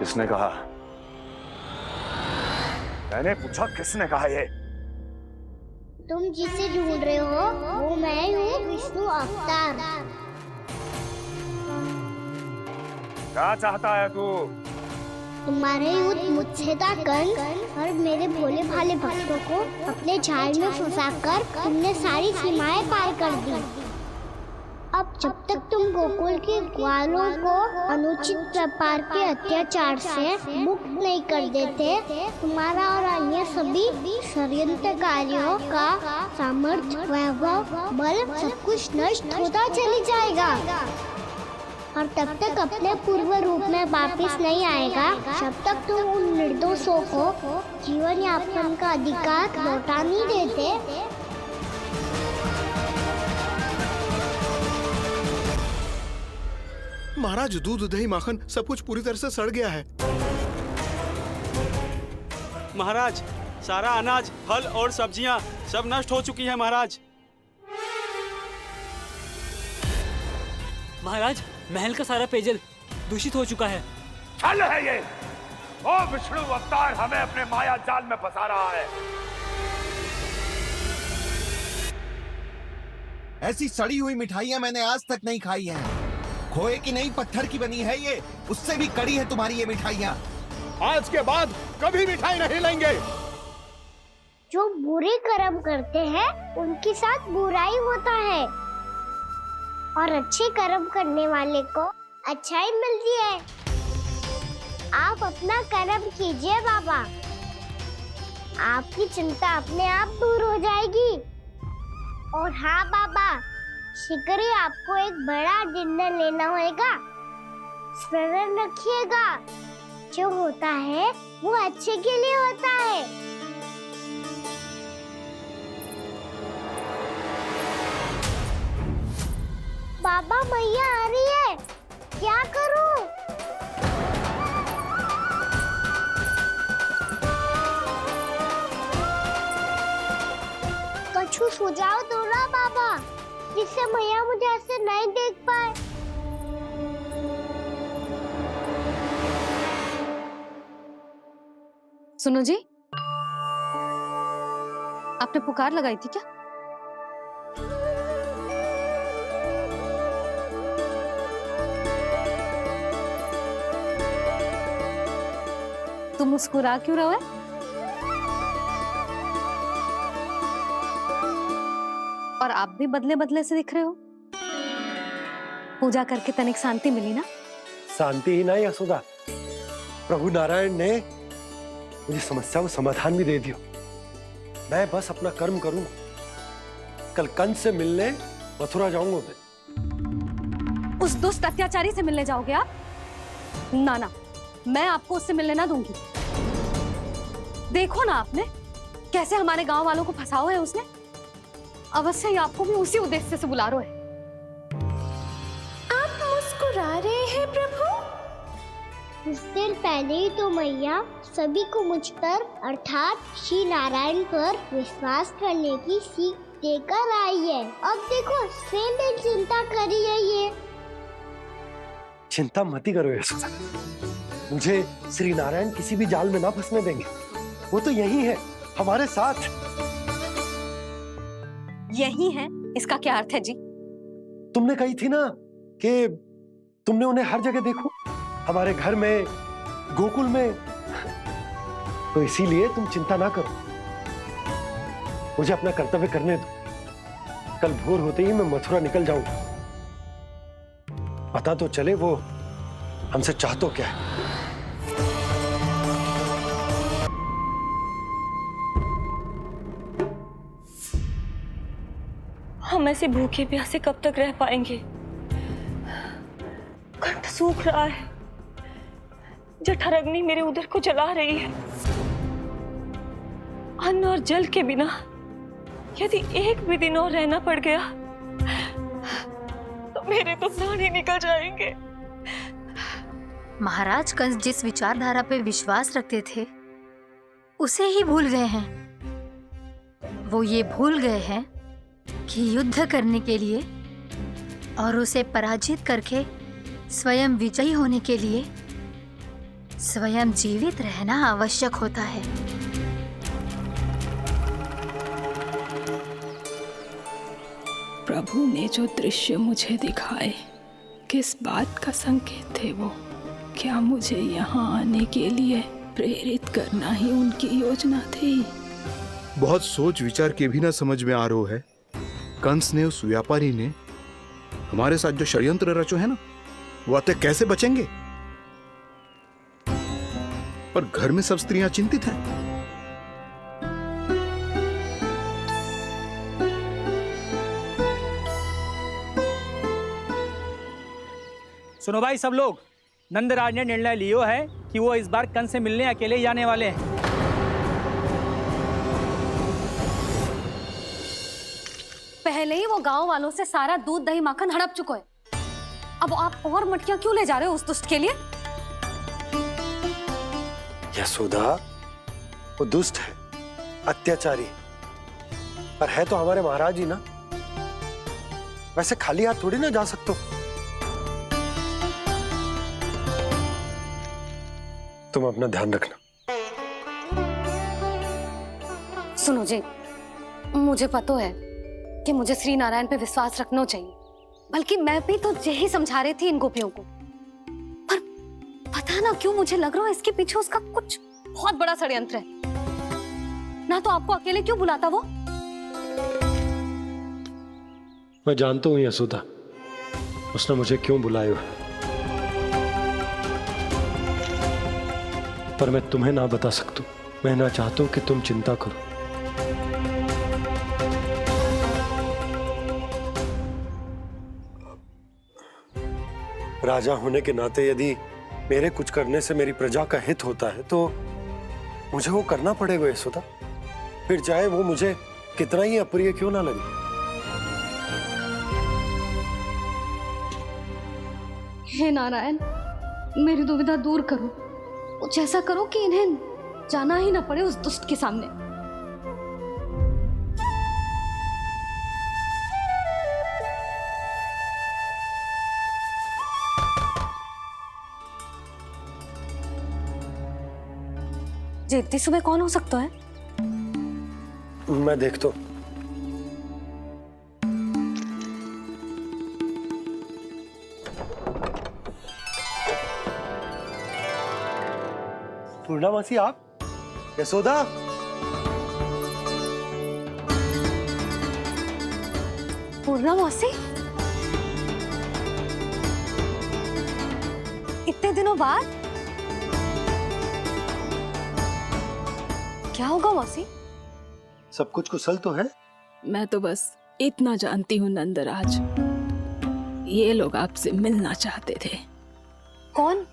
किसने कहा? मैंने पूछा किसने कहा ये? तुम जिसे ढूंढ रहे हो वो मैं ही हूँ, विष्णु अवतार। क्या चाहता है तू? तुम्हारे युद्ध मुझसे था कंस, और मेरे भोले भाले भक्तों को अपने जाल में फंसाकर तुमने सारी सीमाएं पार कर दी। अब जब तक तुम गोकुल के ग्वालों को अनुचित प्रकार के अत्याचार से मुक्त नहीं कर देते, तुम्हारा और अन्य सभी षड्यंत्रकारियों का सामर्थ्य, वैभव, बल सब कुछ नष्ट होता चली जाएगा, और तब तक अपने पूर्व रूप में वापस नहीं आएगा जब तक तुम उन निर्दोषों को जीवन यापन का अधिकार लौटा नहीं देते। महाराज, दूध, दही, माखन सब कुछ पूरी तरह से सड़ गया है। महाराज, सारा अनाज, फल और सब्जियां सब नष्ट हो चुकी है महाराज। महाराज, महल का सारा पेयजल दूषित हो चुका है। छल है ये। ओ विष्णु अवतार हमें अपने माया जाल में फंसा रहा है। ऐसी सड़ी हुई मिठाइयाँ मैंने आज तक नहीं खाई हैं। खोए की नहीं, पत्थर की बनी है ये, उससे भी कड़ी है तुम्हारी ये मिठाइयाँ। आज के बाद कभी मिठाई नहीं लेंगे। जो बुरे कर्म करते हैं उनके साथ बुराई होता है, और अच्छे कर्म करने वाले को अच्छाई मिलती है। आप अपना कर्म कीजिए बाबा, आपकी चिंता अपने आप दूर हो जाएगी। और हाँ बाबा, शीघ्र ही आपको एक बड़ा डिनर लेना होगा। स्मरण रखिएगा, जो होता है वो अच्छे के लिए होता है। बाबा, मैया आ रही है, क्या करूं? कछु सुझाव दो ना बाबा, जिससे मैया मुझे ऐसे नहीं देख पाए। सुनो जी, आपने पुकार लगाई थी क्या? तुम मुस्कुरा क्यों रहे हो? और आप भी बदले बदले से दिख रहे हो। पूजा करके तनिक शांति मिली ना? शांति ही नहीं यशोदा, प्रभु नारायण ने मुझे समस्या को समाधान भी दे दिया। मैं बस अपना कर्म करूं। कल कंस से मिलने मथुरा जाऊंगा मैं। उस दुष्ट अत्याचारी से मिलने जाओगे आप? ना ना, मैं आपको उससे मिलने ना दूंगी। देखो ना आपने कैसे हमारे गांव वालों को फंसाओ है उसने। अवश्य ही आपको भी उसी उद्देश्य से बुला रहा है। आप मुस्कुरा रहे हैं प्रभु? कुछ देर पहले ही तो मैया सभी को मुझ पर अर्थात श्री नारायण पर विश्वास करने की सीख देकर आई है। अब देखो स्वयं भी चिंता करी है ये। चिंता मत करो यशोदा, मुझे श्री नारायण किसी भी जाल में ना फंसने देंगे। वो तो यही है हमारे साथ। यही है, इसका क्या अर्थ है जी? तुमने कही थी ना कि तुमने उन्हें हर जगह देखो, हमारे घर में, गोकुल में। तो इसीलिए तुम चिंता ना करो, मुझे अपना कर्तव्य करने दो। कल भोर होते ही मैं मथुरा निकल जाऊंगा। पता तो चले वो हमसे चाहतो क्या है। हम ऐसे भूखे प्यासे कब तक रह पाएंगे? कंठ सूख रहा है, जठर अग्नि मेरे उदर को जला रही है। अन्न और जल के बिना यदि एक भी दिन और रहना पड़ गया तो मेरे तो प्राण ही निकल जाएंगे। महाराज कंस जिस विचारधारा पे विश्वास रखते थे उसे ही भूल गए हैं। वो ये भूल गए हैं कि युद्ध करने के लिए और उसे पराजित करके स्वयं विजयी होने के लिए स्वयं जीवित रहना आवश्यक होता है। प्रभु ने जो दृश्य मुझे दिखाए, किस बात का संकेत थे वो? क्या मुझे यहाँ आने के लिए प्रेरित करना ही उनकी योजना थी? बहुत सोच विचार के भी ना समझ में आ रहा है। कंस ने, उस व्यापारी ने हमारे साथ जो षड्यंत्र रचो है ना, वो अतः कैसे बचेंगे? पर घर में सब स्त्रियां चिंतित हैं। सुनो भाई सब लोग, नंदराज ने निर्णय लियो है कि वो इस बार कंस से मिलने अकेले ही आने वाले हैं। पहले ही वो गांव वालों से सारा दूध दही माखन हड़प चुका है। अब आप और मटकियां क्यों ले जा रहे हो उस दुष्ट के लिए? यशोदा, वो दुष्ट है, अत्याचारी, पर है तो हमारे महाराज ही ना। वैसे खाली हाथ थोड़ी ना जा सकते हो। तुम अपना ध्यान रखना। सुनो जी, मुझे पता है कि मुझे श्री नारायण पे विश्वास रखना चाहिए, बल्कि मैं भी तो यही समझा रही थी इन गोपियों को। पर पता ना क्यों मुझे लग रहा है इसके पीछे उसका कुछ बहुत बड़ा षड्यंत्र है। ना तो आपको अकेले क्यों बुलाता वो? मैं जानता हूं यशोदा, उसने मुझे क्यों बुलाया, पर मैं तुम्हें ना बता सकता। मैं ना चाहता हूं कि तुम चिंता करो। राजा होने के नाते यदि मेरे कुछ करने से मेरी प्रजा का हित होता है तो मुझे वो करना पड़ेगा यशोदा, फिर चाहे वो मुझे कितना ही अप्रिय क्यों ना लगे। हे नारायण, मेरी दुविधा दूर करो। कुछ ऐसा करो कि इन्हें जाना ही ना पड़े उस दुष्ट के सामने। जी इतनी सुबह कौन हो सकता है? मैं देखता हूं। पूर्णा मासी, आप? यशोदा, पूर्णा मौसी, इतने दिनों बाद? क्या होगा मौसी? सब कुछ कुशल तो है? मैं तो बस इतना जानती हूँ नंदराज, ये लोग आपसे मिलना चाहते थे। कौन?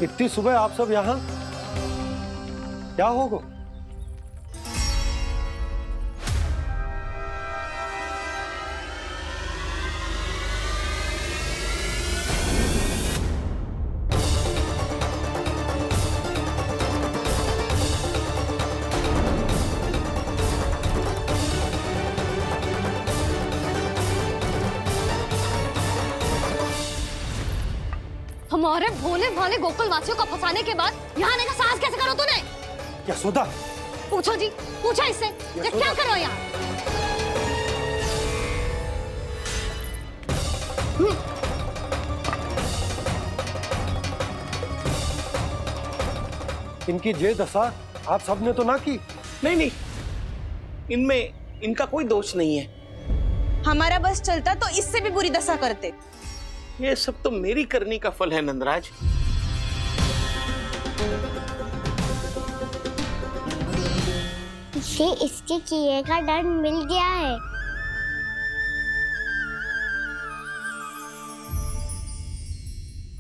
इतनी सुबह आप सब यहाँ? क्या होगा? हमारे भोले भाले गोकुल वासियों को फंसाने के बाद यहाँ आने का साहस कैसे करो तूने? यशोदा, पूछो जी, पूछो इससे, ये क्या करो यहाँ? इनकी ये दशा आप सबने तो ना की? नहीं नहीं, इनमें इनका कोई दोष नहीं है। हमारा बस चलता तो इससे भी बुरी दशा करते। ये सब तो मेरी करनी का फल है नंदराज। इसे इसके किए का डर मिल गया है।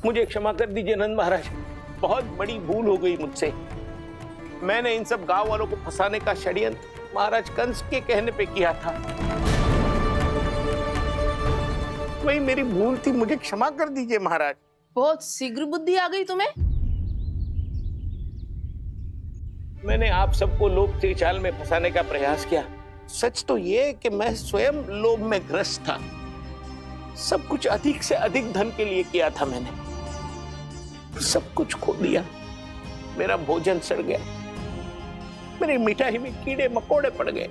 मुझे क्षमा कर दीजिए नंद महाराज, बहुत बड़ी भूल हो गई मुझसे। मैंने इन सब गांव वालों को फंसाने का षड्यंत्र महाराज कंस के कहने पे किया था। वही मेरी भूल थी, मुझे क्षमा कर दीजिए महाराज। बहुत शीघ्र बुद्धि आ गई तुम्हें। मैंने आप सबको लोभ के जाल में फंसाने का प्रयास किया। सच तो ये कि मैं स्वयं लोभ में ग्रस्त था। सब कुछ अधिक से अधिक धन के लिए किया था मैंने। सब कुछ खो दिया। मेरा भोजन सड़ गया, मेरी मिठाई में कीड़े मकोड़े पड़ गए,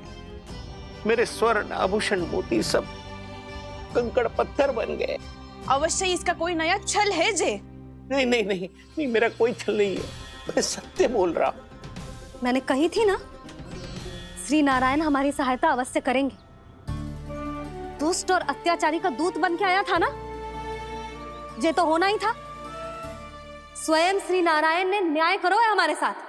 मेरे स्वर्ण आभूषण मोती सब कंकड़ पत्थर बन गए। अवश्य इसका कोई नया छल है जे। नहीं नहीं नहीं नहीं, मेरा कोई छल नहीं है, मैं सत्य बोल रहा हूं। मैंने कही थी ना, श्री नारायण हमारी सहायता अवश्य करेंगे। दुष्ट और अत्याचारी का दूत बन के आया था ना, ये तो होना ही था। स्वयं श्री नारायण ने न्याय करो है हमारे साथ।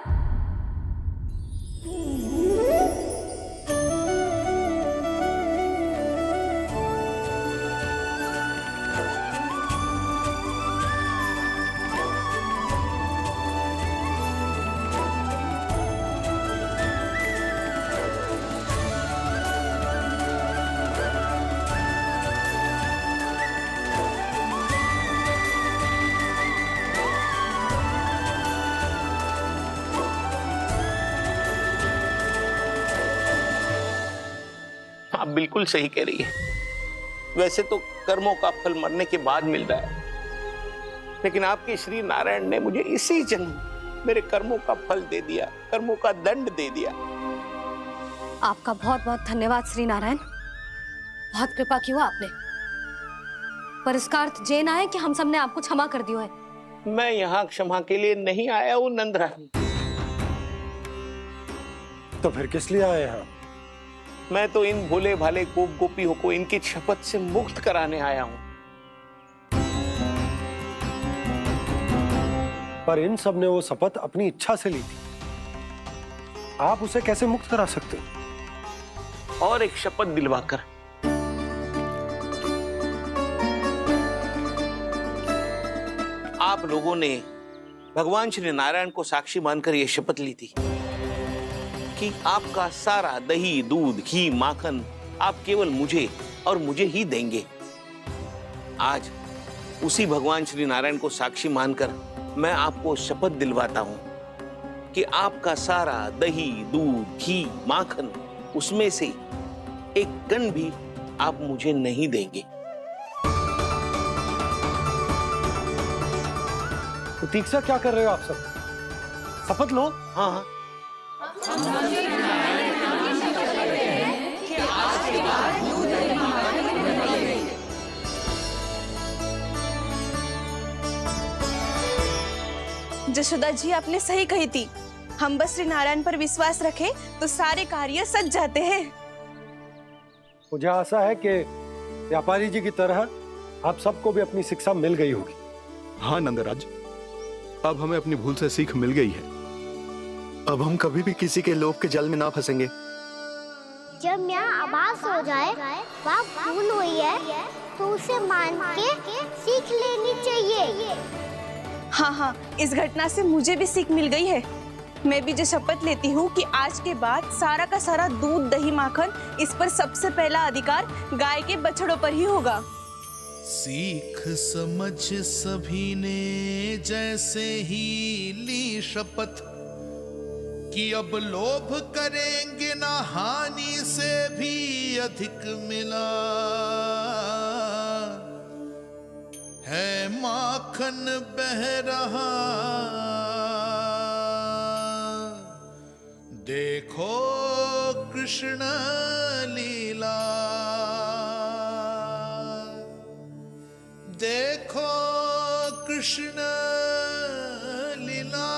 आप बिल्कुल सही कह रही है। वैसे तो कर्मों का फल मरने के बाद मिल रहा है, लेकिन आपके श्री नारायण ने मुझे इसी जन्म मेरे कर्मों का फल दे दिया, कर्मों का दंड दे दिया। आपका बहुत बहुत धन्यवाद श्री नारायण, बहुत कृपा की हो आपने। पर इसका अर्थ ये ना है कि हम सबने आपको क्षमा कर दिया है। मैं यहाँ क्षमा के लिए नहीं आया हूँ नंदरानी। तो फिर किस लिए आए हैं? मैं तो इन भोले भाले गोप गोपियों को इनकी शपथ से मुक्त कराने आया हूँ। पर इन सब ने वो शपथ अपनी इच्छा से ली थी, आप उसे कैसे मुक्त करा सकते हो? और एक शपथ दिलवाकर। आप लोगों ने भगवान श्री नारायण को साक्षी मानकर यह शपथ ली थी कि आपका सारा दही, दूध, घी, माखन आप केवल मुझे और मुझे ही देंगे। आज उसी भगवान श्री नारायण को साक्षी मानकर मैं आपको शपथ दिलवाता हूं कि आपका सारा दही, दूध, घी, माखन, उसमें से एक कण भी आप मुझे नहीं देंगे। प्रतीक्षा क्या कर रहे हो आप सब? शपथ लो। हाँ जशोदा जी, आपने सही कही थी। हम बस श्री नारायण पर विश्वास रखें तो सारे कार्य सज जाते हैं। मुझे आशा है कि व्यापारी जी की तरह आप सबको भी अपनी शिक्षा मिल गई होगी। हाँ नंदराज, अब हमें अपनी भूल से सीख मिल गई है। अब हम कभी भी किसी के लोभ के जाल में ना फंसेंगे। जब यहाँ आवाज हो जाए वहाँ भूल हुई है तो उसे मान के सीख लेनी चाहिए। हाँ हाँ, इस घटना से मुझे भी सीख मिल गई है। मैं भी जो शपथ लेती हूँ कि आज के बाद सारा का सारा दूध, दही, माखन, इस पर सबसे पहला अधिकार गाय के बछड़ों पर ही होगा। सीख समझ सभी ने जैसे ही ली शपथ कि अब लोभ करेंगे ना हानि से भी अधिक मिला है, माखन बह रहा देखो कृष्ण लीला, देखो कृष्ण लीला।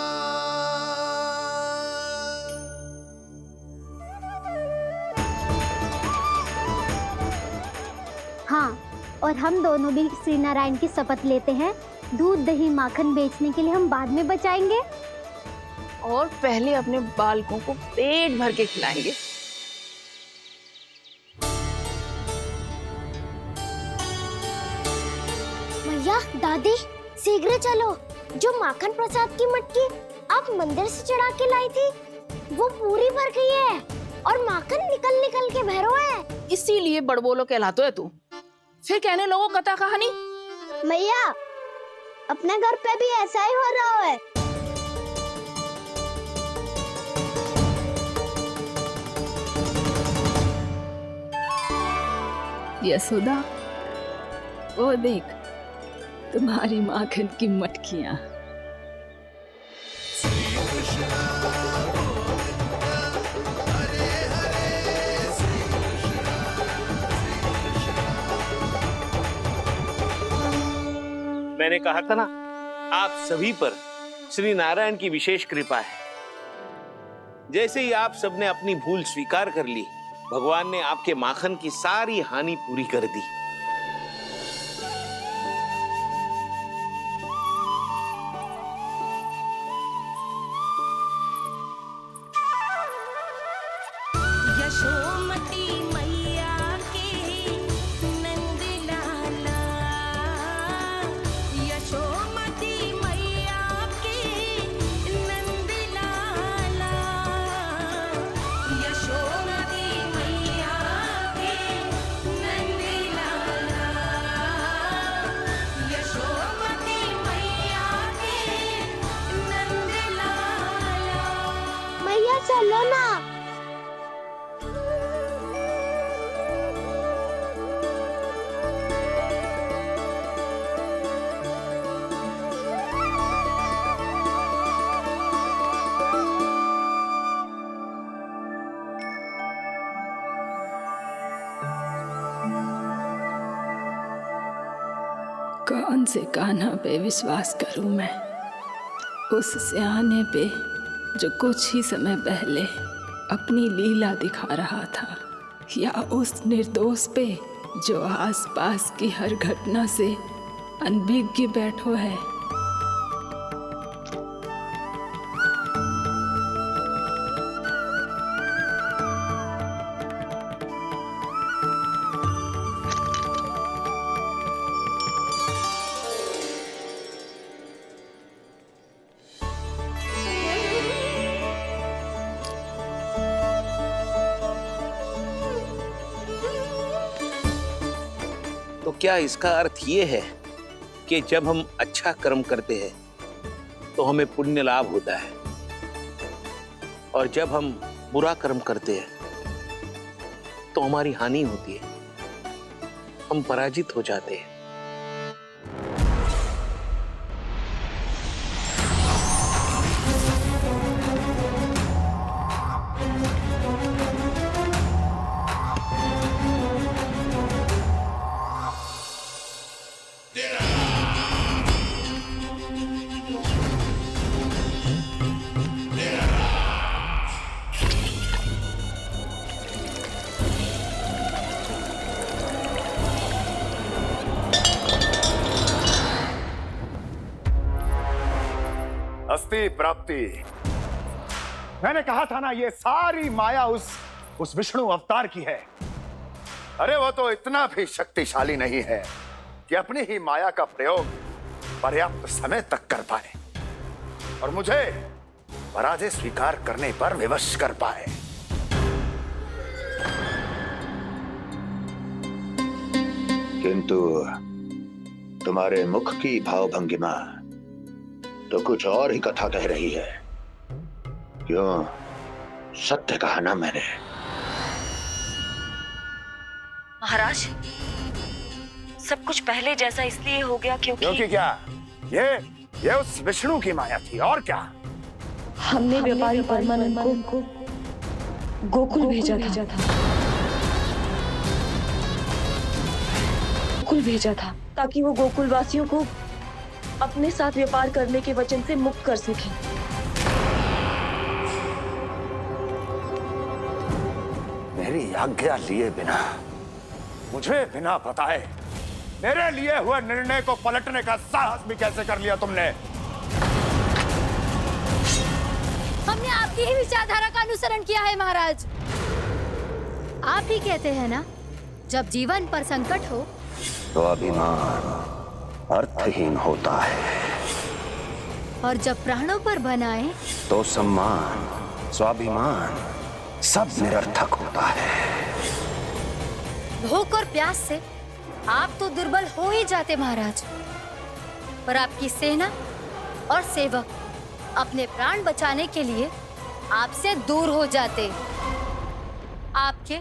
हाँ, और हम दोनों भी श्री नारायण की शपथ लेते हैं, दूध, दही, माखन बेचने के लिए हम बाद में बचाएंगे और पहले अपने बालकों को पेट भर के खिलाएंगे। भैया, दादी, शीघ्र चलो। जो माखन प्रसाद की मटकी आप मंदिर से चढ़ा के लाई थी, वो पूरी भर गई है और माखन निकल निकल के बह रहा है। इसीलिए बड़बोलो कहलाते है तू। फिर कहने लोगों कथा कहानी। मैया, अपने घर पे भी ऐसा ही हो रहा है। यशोदा, वो देख तुम्हारी माखन की मटकियां। मैंने कहा था ना, आप सभी पर श्री नारायण की विशेष कृपा है। जैसे ही आप सबने अपनी भूल स्वीकार कर ली, भगवान ने आपके माखन की सारी हानि पूरी कर दी। यशोमती मैया की नंद लाला, यशोमती मैया की नंद लाला, यशोमती मैया की नंद लाला, यशोमती मैया की नंद लाला। मैया चलो ना। कौन से कान्हा पे विश्वास करूं मैं? उस सियाने पे जो कुछ ही समय पहले अपनी लीला दिखा रहा था, या उस निर्दोष पे जो आसपास की हर घटना से अनभिज्ञ बैठो है? तो क्या इसका अर्थ ये है कि जब हम अच्छा कर्म करते हैं तो हमें पुण्य लाभ होता है, और जब हम बुरा कर्म करते हैं तो हमारी हानि होती है, हम पराजित हो जाते हैं? अस्ति प्राप्ति। मैंने कहा था ना, ये सारी माया उस विष्णु अवतार की है। अरे वो तो इतना भी शक्तिशाली नहीं है कि अपनी ही माया का प्रयोग पर्याप्त समय तक कर पाए और मुझे पराजय स्वीकार करने पर विवश कर पाए। किंतु तुम्हारे मुख की भावभंगिमा तो कुछ और ही कथा कह रही है। क्यों? सत्य कहा ना मैंने। महाराज, सब कुछ पहले जैसा इसलिए हो गया क्योंकि क्या? ये उस विष्णु की माया थी, और क्या? हमने व्यापारी परमानंद को गोकुल भेजा था ताकि वो गोकुल वासियों को अपने साथ व्यापार करने के वचन से मुक्त कर सके। मेरी आज्ञा लिए बिना, मुझे बिना बताए मेरे लिए हुए निर्णय को पलटने का साहस भी कैसे कर लिया तुमने? हमने आपकी ही विचारधारा का अनुसरण किया है महाराज। आप ही कहते हैं ना, जब जीवन पर संकट हो तो अभिमान अर्थहीन होता है, और जब प्राणों पर बनाए तो सम्मान स्वाभिमान सब निरर्थक होता है। भूख और प्यास से आप तो दुर्बल हो ही जाते महाराज, पर आपकी सेना और सेवक अपने प्राण बचाने के लिए आपसे दूर हो जाते। आपके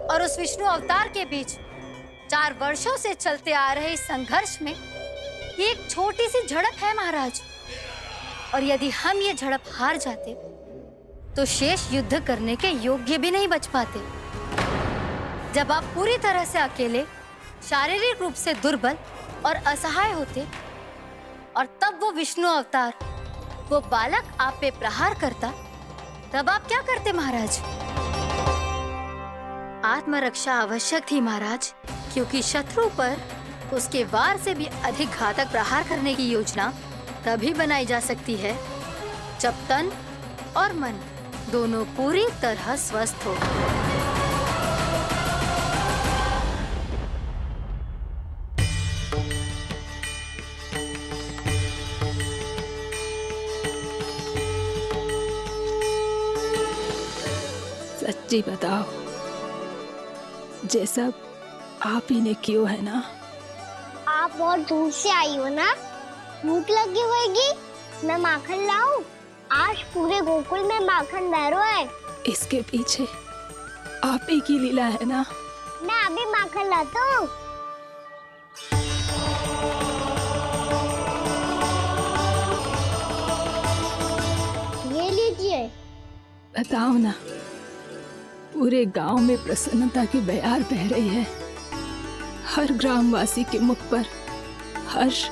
और उस विष्णु अवतार के बीच 4 वर्षों से चलते आ रहे इस संघर्ष में ये एक छोटी सी झड़प है महाराज, और यदि हम ये झड़प हार जाते तो शेष युद्ध करने के योग्य भी नहीं बच पाते। जब आप पूरी तरह से अकेले, शारीरिक रूप से दुर्बल और असहाय होते, और तब वो विष्णु अवतार, वो बालक आप पे प्रहार करता, तब आप क्या करते महाराज? आत्मरक्षा आवश्यक थी महाराज, क्योंकि शत्रु पर उसके वार से भी अधिक घातक प्रहार करने की योजना तभी बनाई जा सकती है जब तन और मन दोनों पूरी तरह स्वस्थ हो। सच्ची बताओ, ये सब आप ही ने क्यों है ना? आप बहुत दूर से आई हो ना, भूख लगी होगी। मैं माखन लाऊं? आज पूरे गोकुल में माखन बह रहा है। इसके पीछे आप ही की लीला है ना? मैं अभी माखन लाता हूँ। ये लीजिए। बताओ ना, पूरे गांव में प्रसन्नता की बयार बह रही है। हर ग्रामवासी के मुख पर हर्ष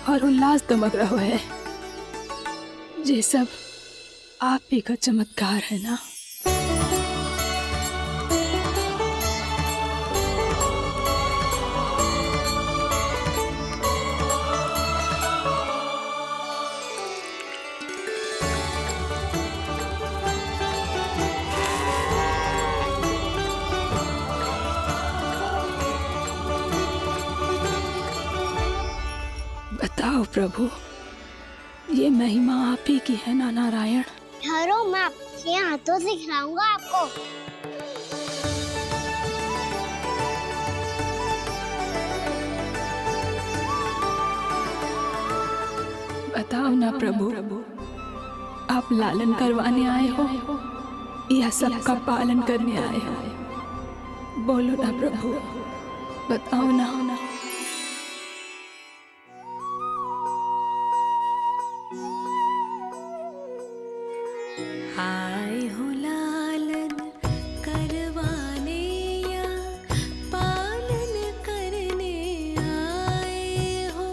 और उल्लास दमक रहा है। ये सब आप ही का चमत्कार है ना? बताओ प्रभु, ये महिमा आप ही की है ना नारायण? ठहरो, मैं आपके हाथों से खिलाऊंगा आपको। बताओ ना प्रभु, आप लालन करवाने आए हो या सबका पालन करने आए हो? बोलो ना प्रभु, बताओ ना। आए हो लालन करवाने या पालन करने आए हो,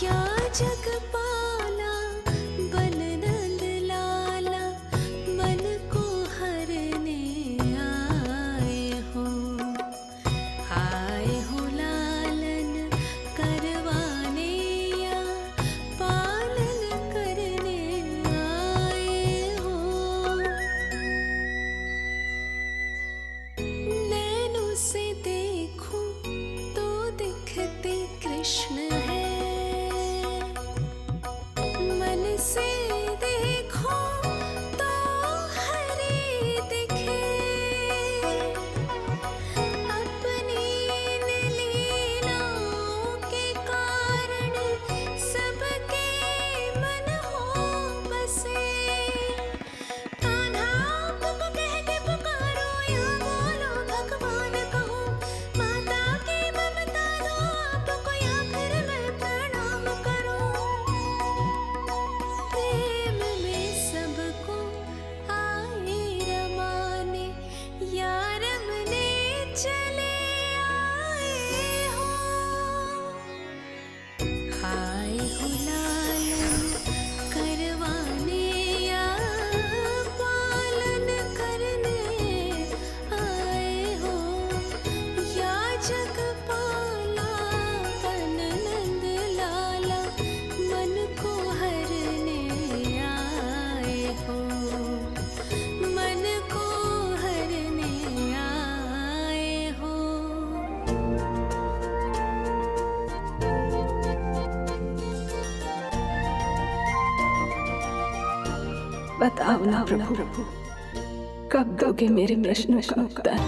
या जगपाला बन नंद लाला मन को हरने आए हो। आए हो लालन करवाने या पालन करने आए हो। नैनों से देखूं तो दिखते कृष्ण है, मन से देखो तो हरे दिखे। अपनी लीलाओं के कारण सबके मन हो बसे। कान्हा आपको कह के पुकारो या बोलो भगवान कहो, माता की ममता दो आपको या फिर मैं प्रणाम करूं। प्रेम में सबको आए रमाने, या रमने चले आए हो। आए हो लालन करवाने या पालन करने आए हो, या जगपाला बन नंद लाला मन को हरने आए हो। मन को हरने आए हो। बताओ ना प्रभु, कब दोगे मेरे प्रश्नों का उत्तर?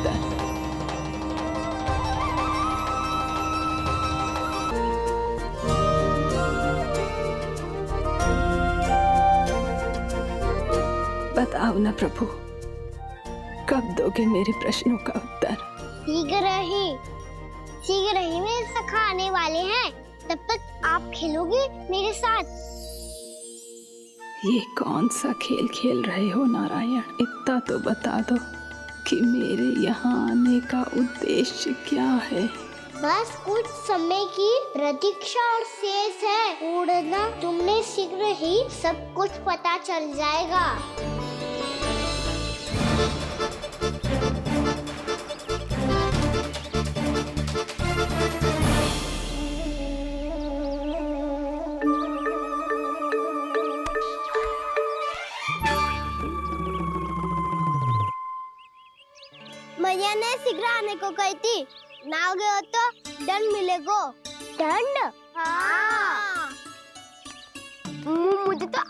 बताओ ना प्रभु, कब दोगे मेरे प्रश्नों का उत्तर? शीघ्र ही मेरे सखा आने वाले हैं, तब तक आप खेलोगे मेरे साथ। ये कौन सा खेल खेल रहे हो नारायण? इतना तो बता दो कि मेरे यहाँ आने का उद्देश्य क्या है? बस कुछ समय की प्रतीक्षा और शेष है। उड़ना तुमने शीघ्र ही सब कुछ पता चल जाएगा। मैया ने शीघ्र आने को कही थी, ना हो गए हो तो दंड मिलेगा। दंड? हाँ। मुझे तो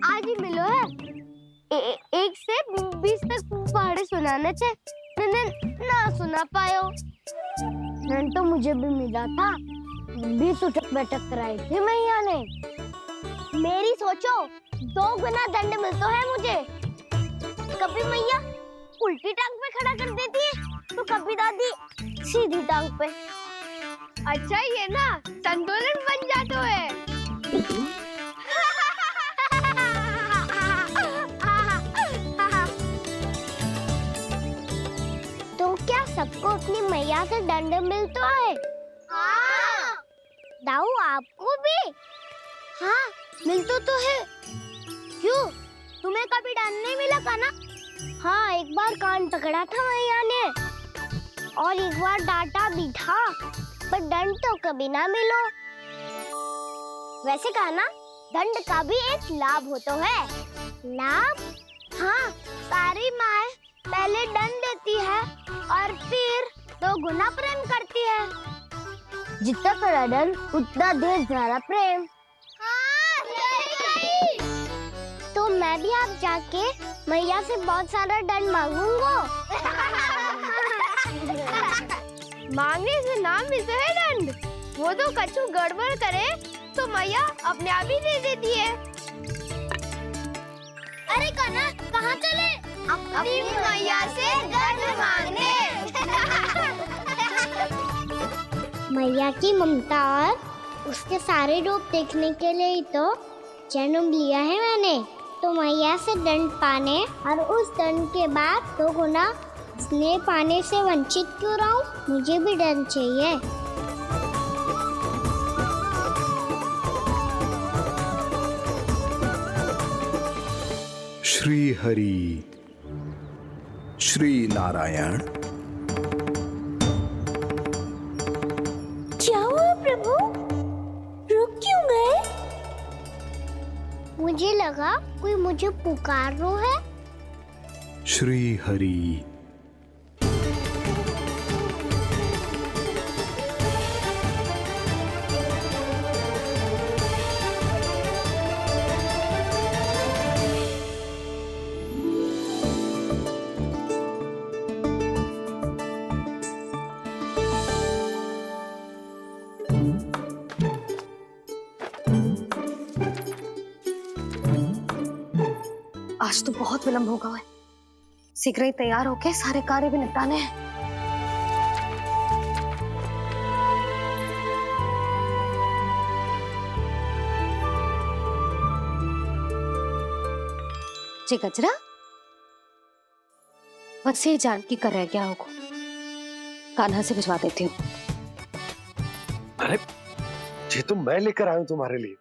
आज ही मिलो है। 1 से 20 तक पहाड़े सुनाने थे, ना सुना पायो। दंड तो मुझे भी मिला था, 20 उठक बैठक कराई थी मैया ने। मेरी सोचो, 2 गुना दंड मिलता है मुझे। कभी मैया उल्टी टांग पे खड़ा कर देती है, तो कभी दादी सीधी टांग पे। अच्छा ये ना संतुलन बन जाता है। तो क्या सबको अपनी मैया से दंड मिलता है? हाँ। दाऊ आपको भी? हाँ मिलता तो है। क्यों, तुम्हें कभी दंड नहीं मिला का ना? हाँ, एक बार कान पकड़ा था मैया ने और एक बार डांटा भी था, पर दंड तो कभी ना मिलो। वैसे कहा ना, दंड का भी एक लाभ होता है। लाभ? हाँ, सारी माँ पहले दंड देती है और फिर 2 गुना प्रेम करती है। जितना बड़ा दंड उतना ढेर सारा प्रेम। हाँ, सही। तो मैं भी आप जाके मैया से बहुत सारा दंड मांगूंगा। मांगने से नाम मिलता है दंड। वो तो कछु गड़बड़ करे तो मैया अपने आप ही दे देती है। अरे कना, कहाँ चले? अपनी मैया से दंड मांगने। मैया की ममता और उसके सारे रूप देखने के लिए ही तो जन्म लिया है मैंने। तो मैया से दंड पाने और उस दंड के बाद 2 गुना स्नेह पाने से वंचित क्यों रहूं? मुझे भी दंड चाहिए। श्री हरि, श्री नारायण। क्या हुआ प्रभु? रुक क्यों गए? मुझे लगा कोई मुझे पुकार रहा है। श्री हरि। आज तो बहुत विलंब होगा है। शीघ्र ही तैयार होके सारे कार्य भी निपटाने हैं। जी गजरा, बस ये जान की कर रह गया होगा, कान्हा से भिजवा देती हूँ। अरे ये तो मैं लेकर आया हूं तुम्हारे लिए।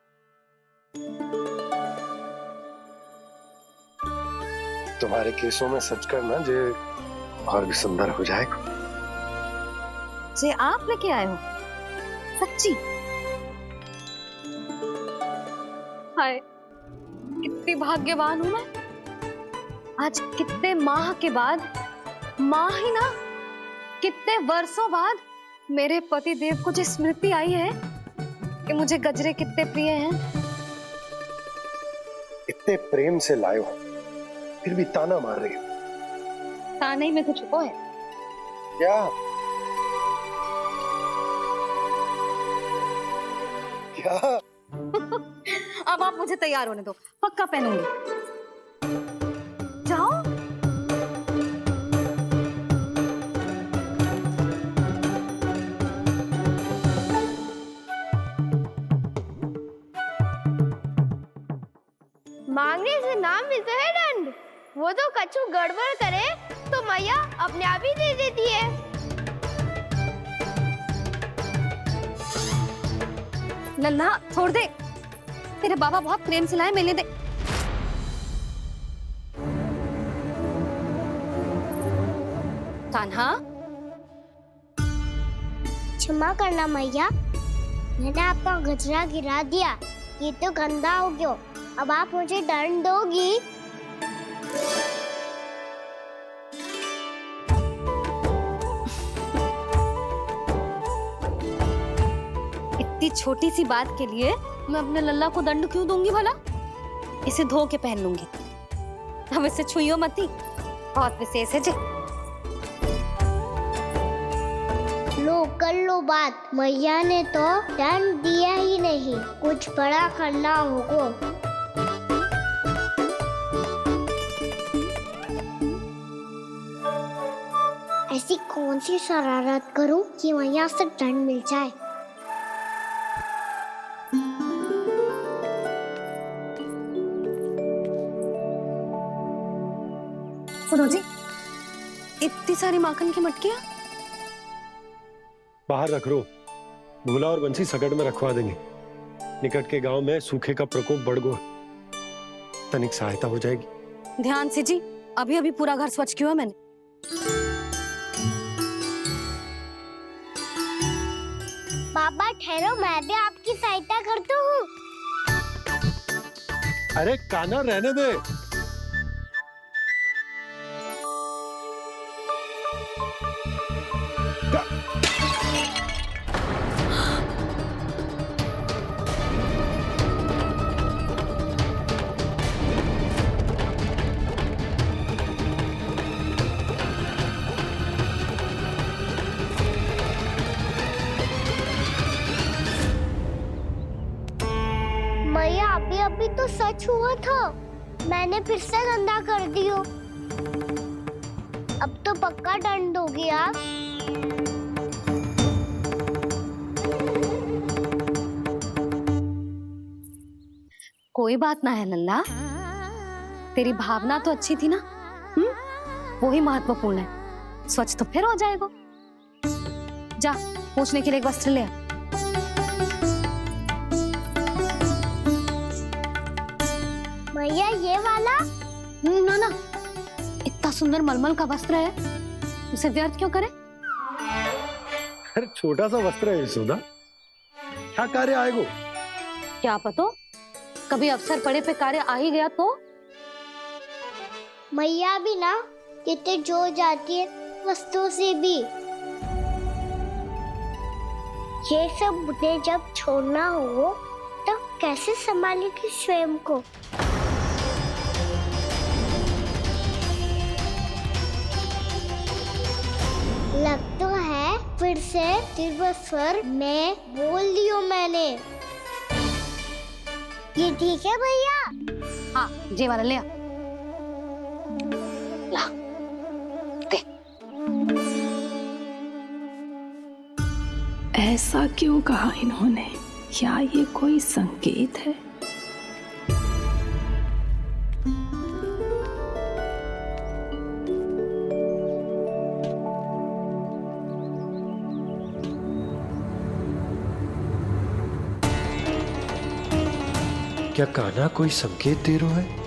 तुम्हारे केसों में सच करना जे और भी सुंदर हो जाएगा। जे आप लेके आए हो? सच्ची? हाय, कितनी भाग्यवान हूं मैं। आज कितने माह के बाद, माह ही ना, कितने वर्षों बाद मेरे पति देव को जो स्मृति आई है कि मुझे गजरे कितने प्रिय हैं। इतने प्रेम से लाए हो, फिर भी ताना मार रही हो। ताने में कुछ छुपो है क्या? क्या? अब आप मुझे तैयार होने दो, पक्का पहनूंगी। जाओ मांगने से ना मिलता है दंड। वो तो कछु गड़बड़ करे तो मैया अपने आप ही दे देती है। लल्ला छोड़ दे, तेरे बाबा बहुत प्रेम से लाए, मिलने दे। कान्हा, क्षमा करना मैया, मैंने आपका गजरा गिरा दिया, ये तो गंदा हो गया। अब आप मुझे दंड दोगी? इतनी छोटी सी बात के लिए मैं अपने लल्ला को दंड क्यों दूंगी भला? इसे धो के पहन लूंगी। अब इसे छुइयो मती, बहुत विशेष है जी। लो कर लो बात, मैया ने तो दंड दिया ही नहीं, कुछ बड़ा करना होगा। ऐसी कौन सी शरारत करूं कि मैया से दंड मिल जाए? सुनो जी, इतनी सारी माखन की मटकियां बाहर रख रो, भूला और बंसी सकट में रखवा देंगे। निकट के गांव में सूखे का प्रकोप बढ़ गो, तनिक सहायता हो जाएगी। ध्यान से जी, अभी अभी पूरा घर स्वच्छ किया मैंने। पापा ठहरो, मैं भी आपकी सहायता करता हूँ। अरे कान्हा रहने दे। मैया अभी अभी तो सच हुआ था, मैंने फिर से गंदा कर दियो। अब तो पक्का दंड दोगी आप। कोई बात ना है लल्ला, तेरी भावना तो अच्छी थी ना, वो ही महत्वपूर्ण है। स्वच्छ तो फिर हो जाएगा। जा पूछने के लिए एक वस्त्र ले आ। भैया ये वाला? ना ना, इतना सुंदर मलमल का वस्त्र है, उसे व्यर्थ क्यों करे? अरे छोटा सा वस्त्र है यशोदा, क्या कार्य आएगो? क्या पता, कभी अवसर पड़े पे कार्य आ ही गया तो? मैया भी ना कितने जो जाती है वस्तुओं से भी। ये सब मुझे जब छोड़ना हो तो कैसे संभालेगी स्वयं को? लग तो है फिर से तीव्र स्वर में बोल दियो मैंने। ये ठीक है भैया? हाँ, ये वाला ले आ। ला, दे। ऐसा क्यों कहा इन्होंने? क्या ये कोई संकेत है? क्या कान्हा कोई संकेत दे रहा है?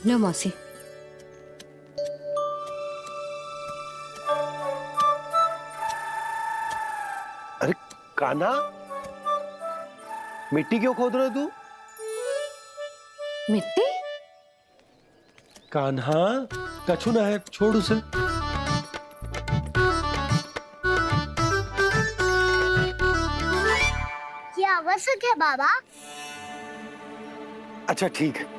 लो मौसी। अरे कान्हा, मिट्टी क्यों खोद रहे तू? मिट्टी? कान्हा, कछु ना है, छोड़ उसे। ये आवश्यक है बाबा। अच्छा ठीक है।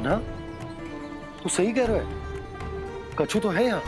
कान्हा, तू सही कह रहा है, कछु तो है यहाँ।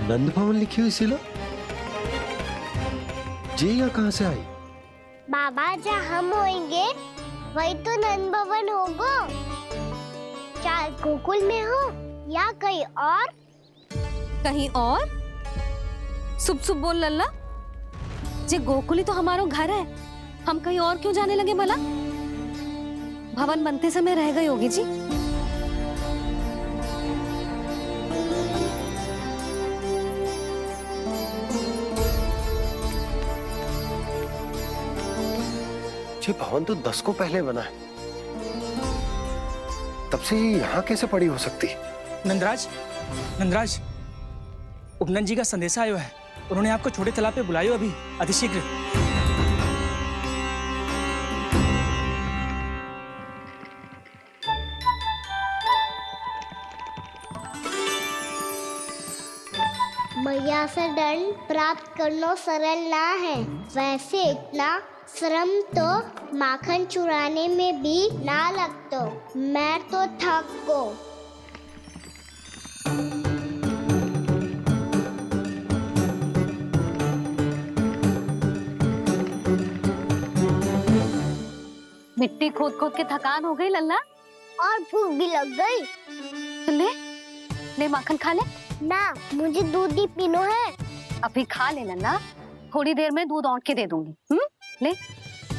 नंद भवन लिखी हुई सिला, जी यहाँ कहाँ से आई? बाबा जहाँ हम होंगे वही तो नंद भवन होगा। चाहे गोकुल में हो या कहीं और। कहीं और? सुब सुब बोल लल्ला, जे गोकुल ही तो हमारा घर है, हम कहीं और क्यों जाने लगे भला? भवन बनते समय रह गई होगी जी। ये भवन तो 10 को पहले बना है, तब से यहाँ कैसे पड़ी हो सकती? नंदराज, नंदराज, उपनंद जी का संदेशा आयो है। उन्होंने आपको छोटे तालाब पे बुलायो अभी, अतिशीघ्र। मैया से दंड प्राप्त करना सरल ना है। वैसे इतना श्रम तो माखन चुराने में भी ना लगतो। मैं तो थक गो। मिट्टी खोद खोद के थकान हो गई लल्ला, और भूख भी लग गई। तो ले ले माखन खा ले। ना, मुझे दूध ही पीनो है। अभी खा ले लल्ला, थोड़ी देर में दूध औंट के दे दूंगी। ले।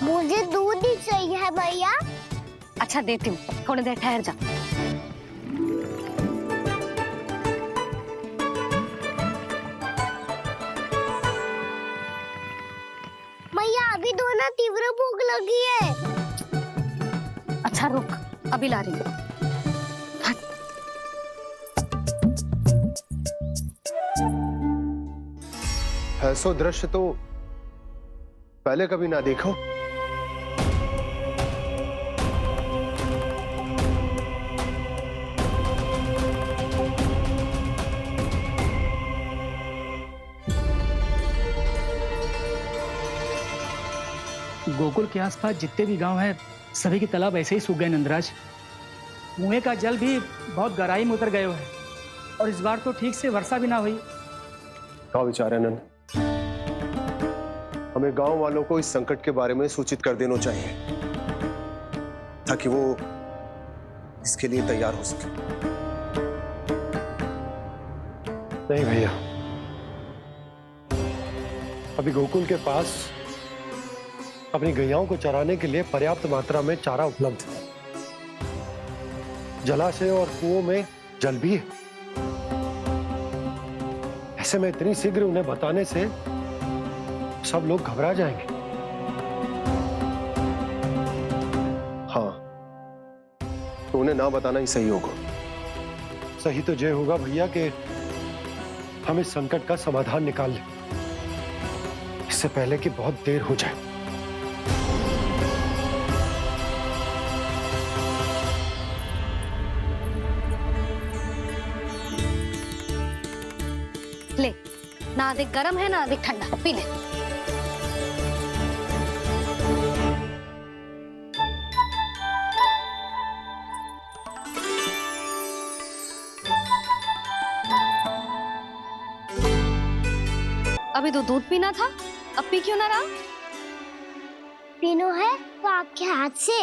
मुझे दूध ही चाहिए है भैया। अच्छा देती हूँ, थोड़ी देर ठहर जा। मैया अभी दोनों तीव्र भूख लगी है। अच्छा रुक, अभी ला रही हूँ। ऐसा दृश्य तो पहले कभी ना देखो। गोकुल के आसपास जितने भी गांव हैं, सभी के तालाब ऐसे ही सूख गए नंदराज। मुँह का जल भी बहुत गहराई में उतर गए है, और इस बार तो ठीक से वर्षा भी ना हुई। क्या विचार है नंद? हमें गांव वालों को इस संकट के बारे में सूचित कर देना चाहिए, ताकि वो इसके लिए तैयार हो सके। नहीं भैया, अभी गोकुल के पास अपनी गैयाओं को चराने के लिए पर्याप्त मात्रा में चारा उपलब्ध है। जलाशय और कुओं में जल भी है। ऐसे में इतनी शीघ्र उन्हें बताने से सब लोग घबरा जाएंगे। हाँ, तो उन्हें ना बताना ही सही होगा। सही तो ये होगा भैया कि हम इस संकट का समाधान निकाल लें, इससे पहले कि बहुत देर हो जाए। ले, ना अधिक गर्म है ना अधिक ठंडा, पी ले। अभी तो दूध पीना था, अब पी क्यों ना रहा? पीनो है तो आपके हाथ से।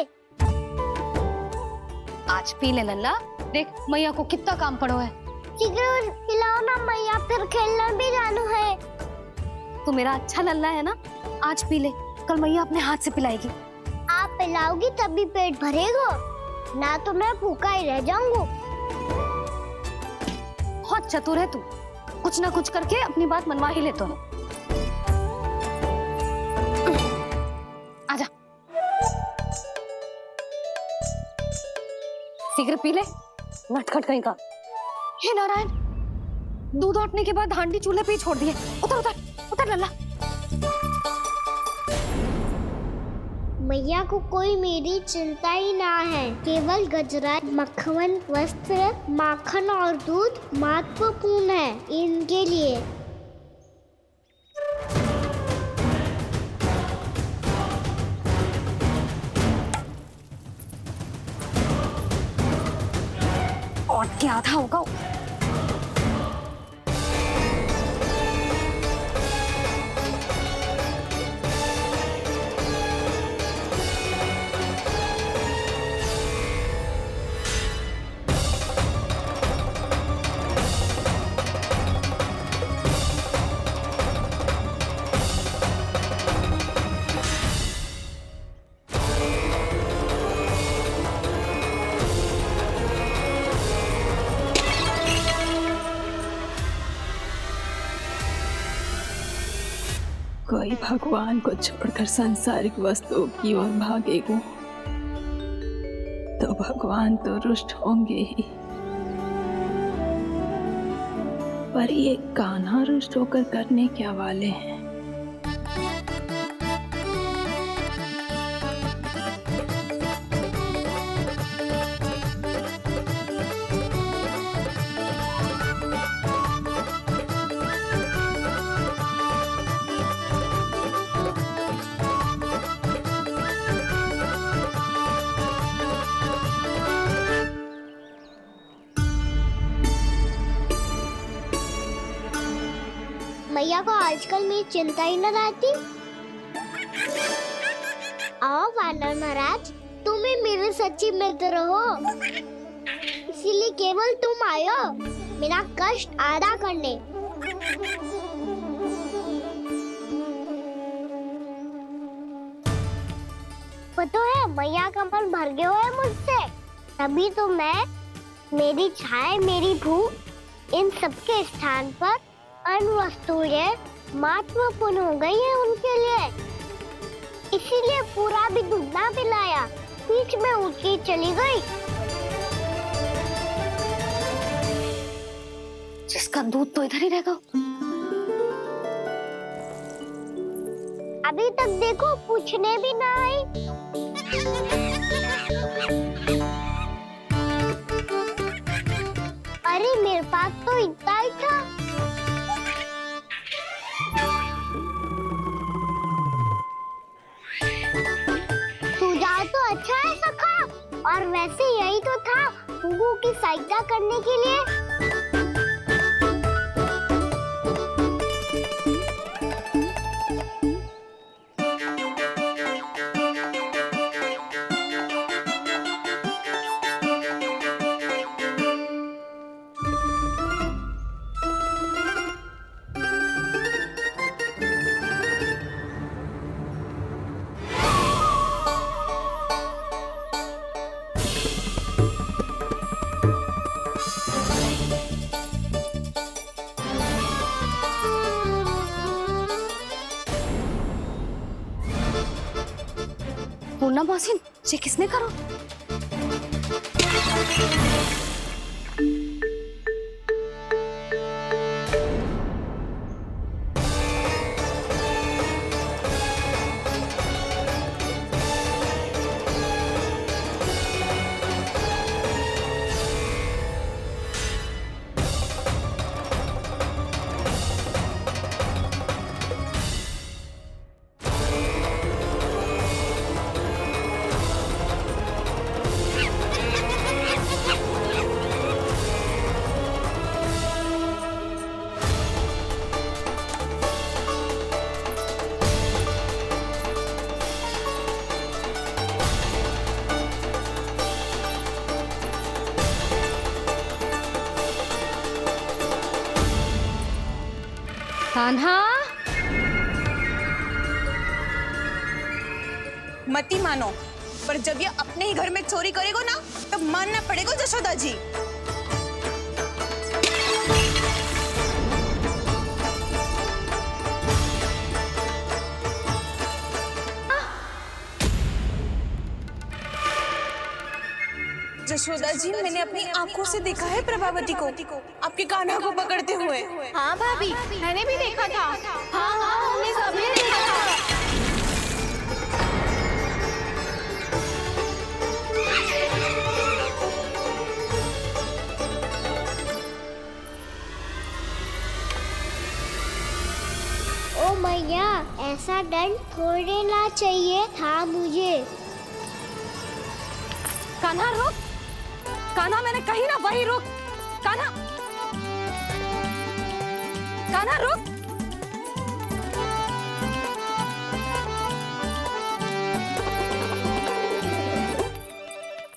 आज पी ले लल्ला, देख मैया को कितना काम पड़ो है। शीघ्र पिलाओ ना मैया, फिर खेलना भी जानो है। तू मेरा अच्छा लल्ला है ना, आज पी ले, कल मैया अपने हाथ से पिलाएगी। आप पिलाओगी तभी पेट भरेगा, ना तो मैं भूखा ही रह जाऊंगा। बहुत चतुर है तू, कुछ ना कुछ करके अपनी बात मनवा ही लेता है। आजा, शीघ्र पी ले, नटखट कहीं का। हे नारायण, दूध औटने के बाद हांडी चूल्हे पे ही छोड़ दिए। उतर उतर उतर लल्ला। मैया को कोई मेरी चिंता ही ना है। केवल गजरा, मक्खन, वस्त्र, माखन और दूध महत्वपूर्ण है इनके लिए। और क्या था होगा? कोई भगवान को छोड़कर सांसारिक वस्तुओं की ओर भागेगा तो भगवान तो रुष्ट होंगे ही, पर ये कान्हा रुष्ट होकर करने क्या वाले हैं? मैया को आजकल मेरी चिंता ही न रहती। आओ वानर महाराज, तुम ही मेरे सच्ची मित्र हो, इसीलिए केवल तुम आयो मेरा कष्ट आधा करने। पता है मैया का मन भर गया है मुझसे, तभी तो मैं, मेरी छाया, मेरी भूख, इन सबके स्थान पर अन्य वस्तुएं महत्वपूर्ण हो गई है उनके लिए। इसीलिए पूरा भी दूध ना पिलाया, बीच में उठ के चली गई। जिसका दूध तो इधर ही रहेगा। अभी तक देखो पूछने भी ना आई। अरे मेरे पास तो इतना ही था। सुझाव तो अच्छा है सखा, और वैसे यही तो था गुगु की सहायता करने के लिए। पूर्णा मौसी, ये किसने करो? कान्हा, मती मानो, पर जब ये अपने ही घर में चोरी करेगा ना, तब मानना पड़ेगा जशोदा जी। जशोदा जी, मैंने अपनी आंखों से देखा है प्रभावती को आपके कान्हा को पकड़ते हुए। हाँ भाभी, मैंने भी देखा था। हाँ हाँ, हमने सबने देखा था। ओ मैया, ऐसा दंड थोड़े ना चाहिए था मुझे। कान्हा रुक, कान्हा मैंने कही ना वही रुक। कान्हा, कान्हा रुक।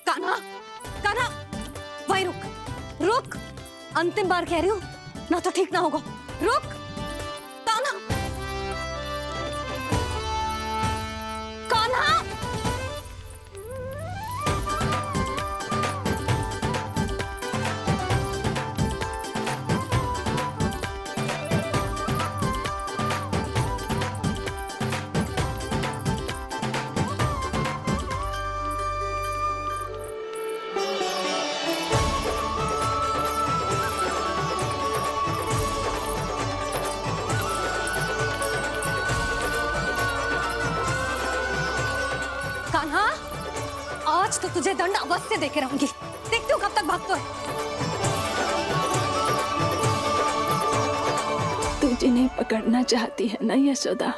कान्हा, कान्हा वही रुक, रुक। अंतिम बार कह रही हूँ, ना तो ठीक ना होगा। रुक कान्हा, कान्हा। कान्हा, आज तो तुझे दंड अवश्य देके रहूंगी। देखती हूँ कब तक भागता है। तू जिन्हें पकड़ना चाहती है ना यशोदा,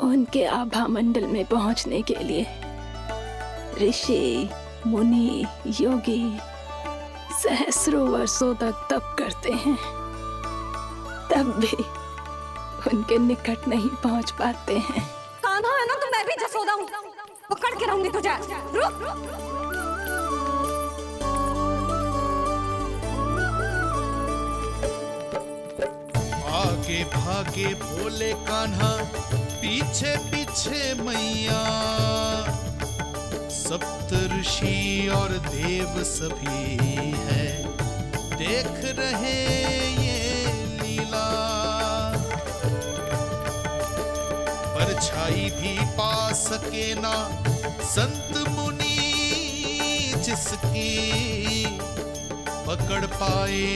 उनके आभा मंडल में पहुंचने के लिए ऋषि, मुनि, योगी सहस्रों वर्षों तक तप करते हैं, तब भी उनके निकट नहीं पहुंच पाते हैं। कान्हा है ना, तो मैं भी जसोदा हूँ, पकड़ के रहूंगी तुझे। रुक। आगे भागे भोले कान्हा, पीछे पीछे मैया, सप्त ऋषि और देव सभी है देख रहे ये लीला। परछाई भी पा सके ना संत मुनि जिसकी, पकड़ पाए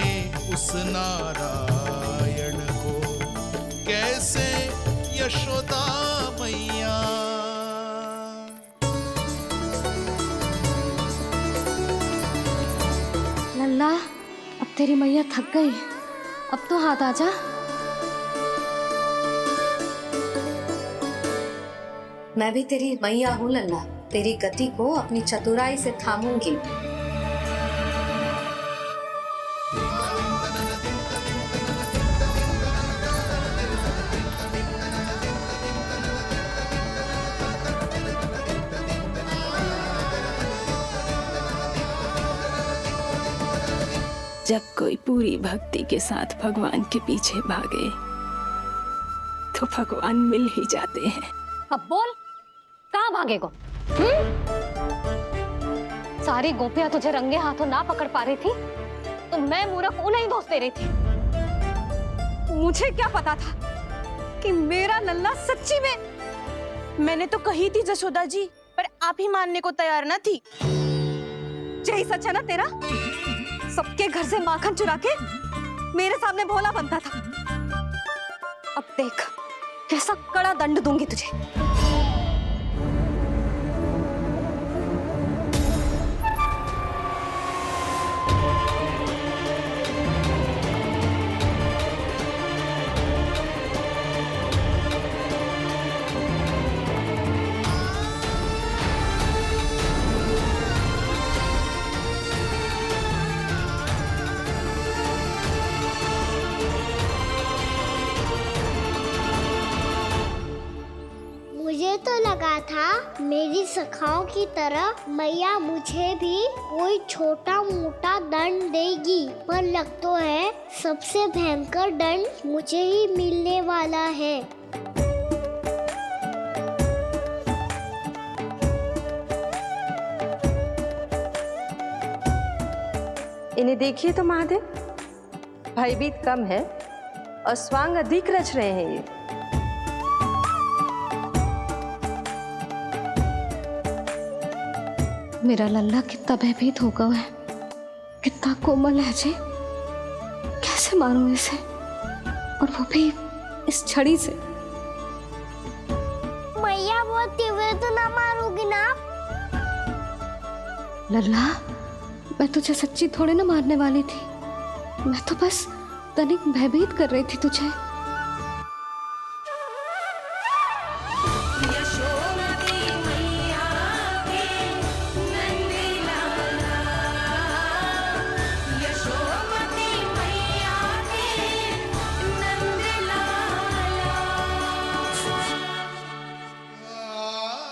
उस नारायण को कैसे यशोदा मैया। लल्ला, अब तेरी मैया थक गई, अब तो हाथ आजा। मैं भी तेरी मैया हूँ लल्ला, तेरी गति को अपनी चतुराई से थामूंगी। जब कोई पूरी भक्ति के साथ भगवान के पीछे भागे तो भगवान मिल ही जाते हैं। अब बोल, कहाँ भागेगा? सारी गोपियां तुझे रंगे हाथों ना पकड़ पा रही थी, तो मैं मूर्ख उन्हें ही दोष दे रही थी। मुझे क्या पता था कि मेरा लल्ला सच्ची में। मैंने तो कही थी जसोदा जी, पर आप ही मानने को तैयार ना थी। यही सच है ना तेरा? सबके घर से माखन चुरा के मेरे सामने भोला बनता था। अब देख कैसा कड़ा दंड दूंगी तुझे। मुझे तो लगा था मेरी सखाओं की तरह मैया मुझे भी कोई छोटा मोटा दंड देगी, पर लग तो है सबसे भयंकर दंड मुझे ही मिलने वाला है। इन्हें देखिए तो महादेव, भयभीत कम है और स्वांग अधिक रच रहे हैं ये। मेरा लल्ला कितना भयभीत होगा है, कितना कोमल है जी। कैसे मारूं इसे, और वो भी इस छड़ी से। मैया बहुत तीव्र तो ना मारोगी ना? लल्ला, मैं तुझे सच्ची थोड़े ना मारने वाली थी। मैं तो बस तनिक भयभीत कर रही थी तुझे।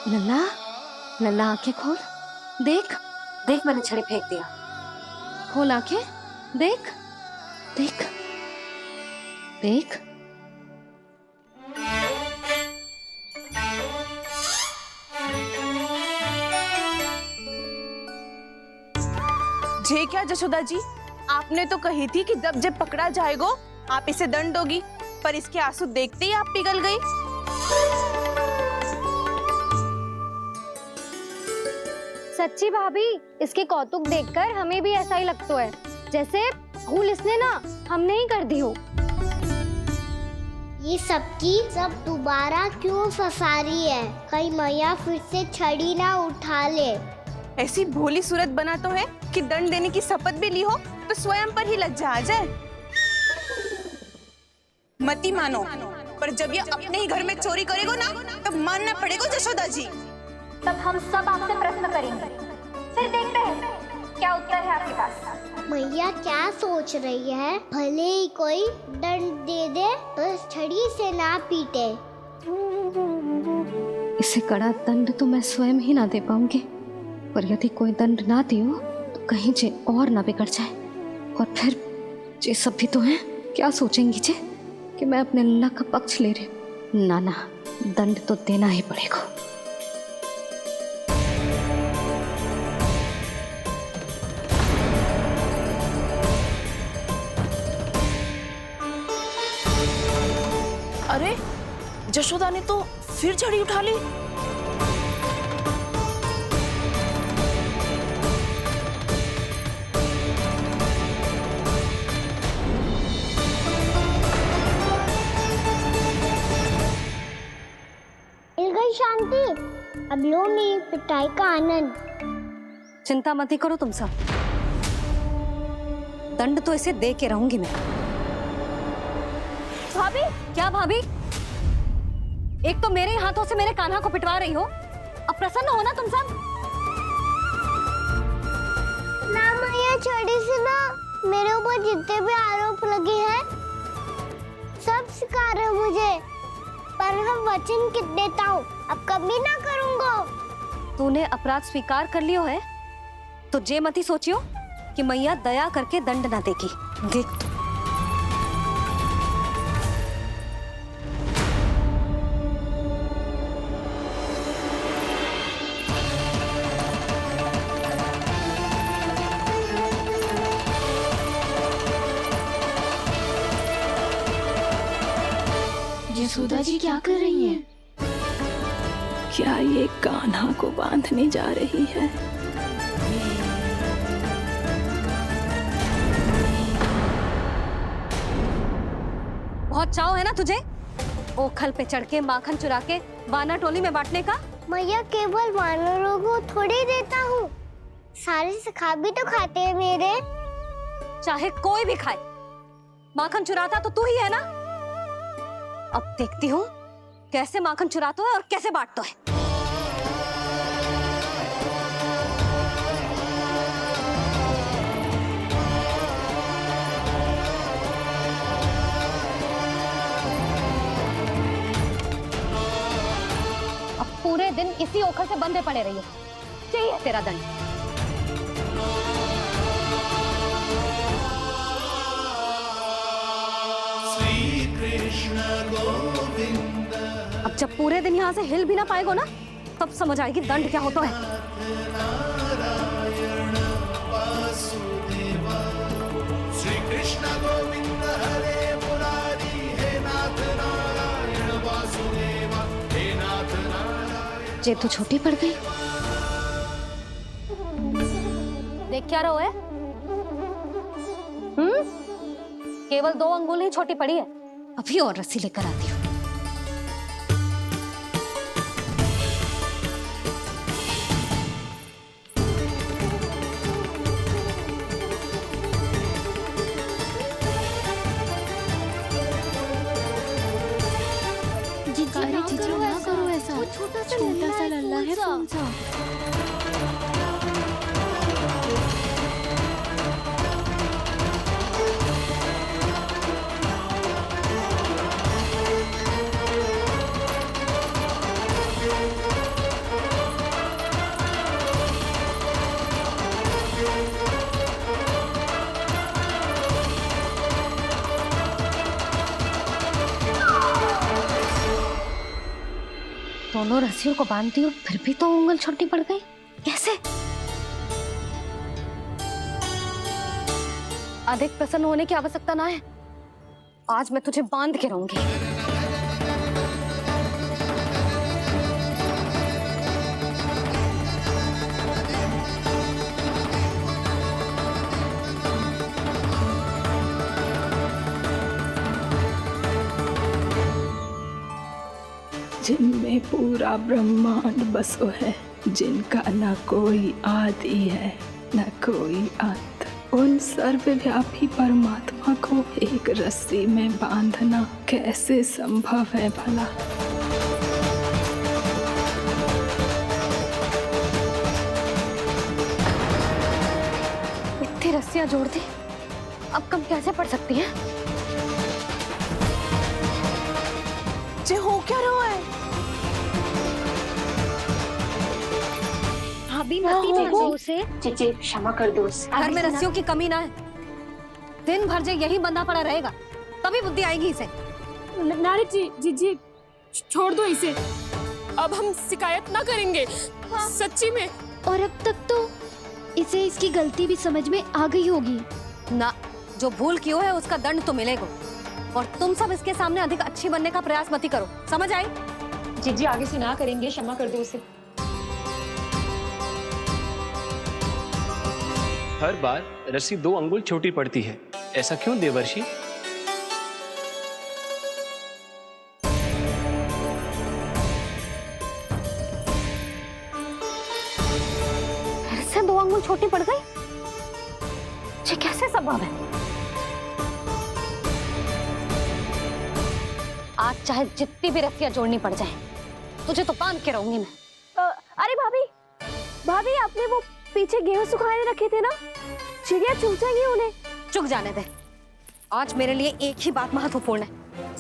लल्ला, लल्ला आंखें खोल, देख देख, मैंने छड़ी फेंक दिया। खोल आंखें, देख देख देख। जे क्या जशोदा जी, आपने तो कही थी कि जब जब पकड़ा जाएगा आप इसे दंड दोगी, पर इसके आंसू देखते ही आप पिघल गई। सच्ची भाभी, इसके कौतुक देखकर हमें भी ऐसा ही लगता है जैसे भूल इसने ना हमने ही कर दी हो। ये सबकी सब दोबारा क्यों फंसा रही है? कहीं मैया फिर से छड़ी ना उठा ले। ऐसी भोली सूरत बना तो है कि दंड देने की शपथ भी ली हो तो स्वयं पर ही लज्जा आ जाए। मती मानो, पर जब ये अपने ही घर में चोरी करेगो ना तब मानना पड़ेगा जशोदा जी। तब हम सब आपसे प्रश्न करेंगे, फिर देखते हैं क्या उत्तर है आपके पास। मैया क्या सोच रही है? भले ही कोई दंड दे दे, बस छड़ी से ना पीटे। इसे कड़ा दंड तो मैं स्वयं ही ना दे पाऊंगी, पर यदि कोई दंड ना दियो तो कहीं जे और ना बिगड़ जाए, और फिर जे सब भी तो हैं, क्या सोचेंगी जे कि मैं अपने लल्ला का पक्ष ले रही हूँ। ना ना, दंड तो देना ही पड़ेगा। अरे, जशोदा ने तो फिर छड़ी उठा ली। मिल गई शांति, अब लो मेरी पिटाई का आनंद। चिंता मत ही करो तुम सब, दंड तो इसे दे के रहूंगी मैं। भाभी, क्या भाभी? एक तो मेरे हाथों से मेरे कान्हा को पिटवा रही हो, अब प्रसन्न हो ना तुम सब? ना मैया, छड़ी से ना मेरे ऊपर जितने भी आरोप लगे हैं सब स्वीकार है मुझे, पर हम वचन देता हूँ अब कभी ना करूँगा। तूने अपराध स्वीकार कर लियो है तो जे मत ही सोचियो कि मैया दया करके दंड ना देगी। देख तू। यशोदा जी क्या कर रही हैं? क्या ये कान्हा को बांधने जा रही है? बहुत चाव है ना तुझे ओखल पे चढ़ के माखन चुरा के वानर टोली में बांटने का? मैया, केवल वानरों को थोड़ी देता हूँ, सारे सखा भी तो खाते हैं मेरे। चाहे कोई भी खाए, माखन चुराता तो तू ही है ना। अब देखती हूँ कैसे माखन चुराता है और कैसे बांटता है। अब पूरे दिन इसी ओखल से बंधे पड़े रहिए, चाहिए तेरा दंड। अब जब पूरे दिन यहाँ से हिल भी ना पाएगो ना, तब समझ आएगी दंड क्या होता है। श्री कृष्ण गोविंद हरे मुरारी, हे नाथ नारायण वासुदेवा, हे नाथ नारायण। जेब तो छोटी पड़ गई, देख क्या रहो है? केवल 2 अंगुल ही छोटी पड़ी है। अभी और रस्सी लेकर आती हूँ। अरे जीजी ना करो ऐसा, छोटा सा लल्ला है कौन सा? दोनों रस्सियों को बांधती हूँ, फिर भी तो उंगल छोटी पड़ गई। कैसे? अधिक प्रसन्न होने की आवश्यकता ना है। आज मैं तुझे बांध के रहूंगी। जिनमें पूरा ब्रह्मांड बसो है, जिनका न कोई आदि है न कोई अंत, उन सर्वव्यापी परमात्मा को एक रस्सी में बांधना कैसे संभव है भला? इतनी रस्सियां जोड़ दी, अब कम कैसे पड़ सकती हैं? जे हो क्या रहा है? भाभी मत पीछे उसे। जीजी क्षमा कर दो उसे। घर में रस्सियों की कमी ना है। दिन भर जो यही बंधा पड़ा रहेगा, तभी बुद्धि आएगी इसे। नारी जी, जीजी छोड़ दो इसे। अब हम शिकायत ना करेंगे, सच्ची में। और अब तक तो इसे इसकी गलती भी समझ में आ गई होगी ना। जो भूल की है उसका दंड तो मिलेगा। और तुम सब इसके सामने अधिक अच्छी बनने का प्रयास मत ही करो, समझ आई? जीजी आगे से ना करेंगे, क्षमा कर दो उसे। हर बार रस्सी 2 अंगुल छोटी पड़ती है, ऐसा क्यों देवर्षि? फिर से 2 अंगुल छोटी पड़ गई? ये कैसे संभव है? आज चाहे जितनी भी रस्सियां जोड़नी पड़ जाए, तुझे तो बांध के रहूंगी मैं। अरे भाभी, भाभी आपने वो पीछे गेहूं सुखाने रखे थे ना, चिड़िया चुग जाएंगी उन्हें। चुग जाने दे। आज मेरे लिए एक ही बात महत्वपूर्ण है,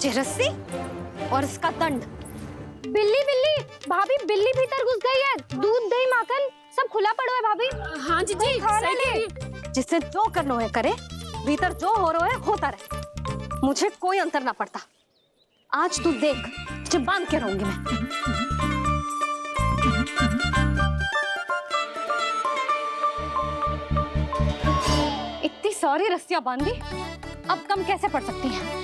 ये रस्सी और इसका दंड। बिल्ली बिल्ली, भाभी बिल्ली भीतर घुस गई है। दूध दही माखन सब खुला पड़ा है भाभी। हाँ जीजी, सही कह रही है। जिससे जो करना है करे, भीतर जो हो रहा है होता रहे, मुझे कोई अंतर ना पड़ता। आज तू देख, तुझे बांध के रहूंगी मैं। इतनी सारी रस्सियां बांधी, अब कम कैसे पड़ सकती हैं?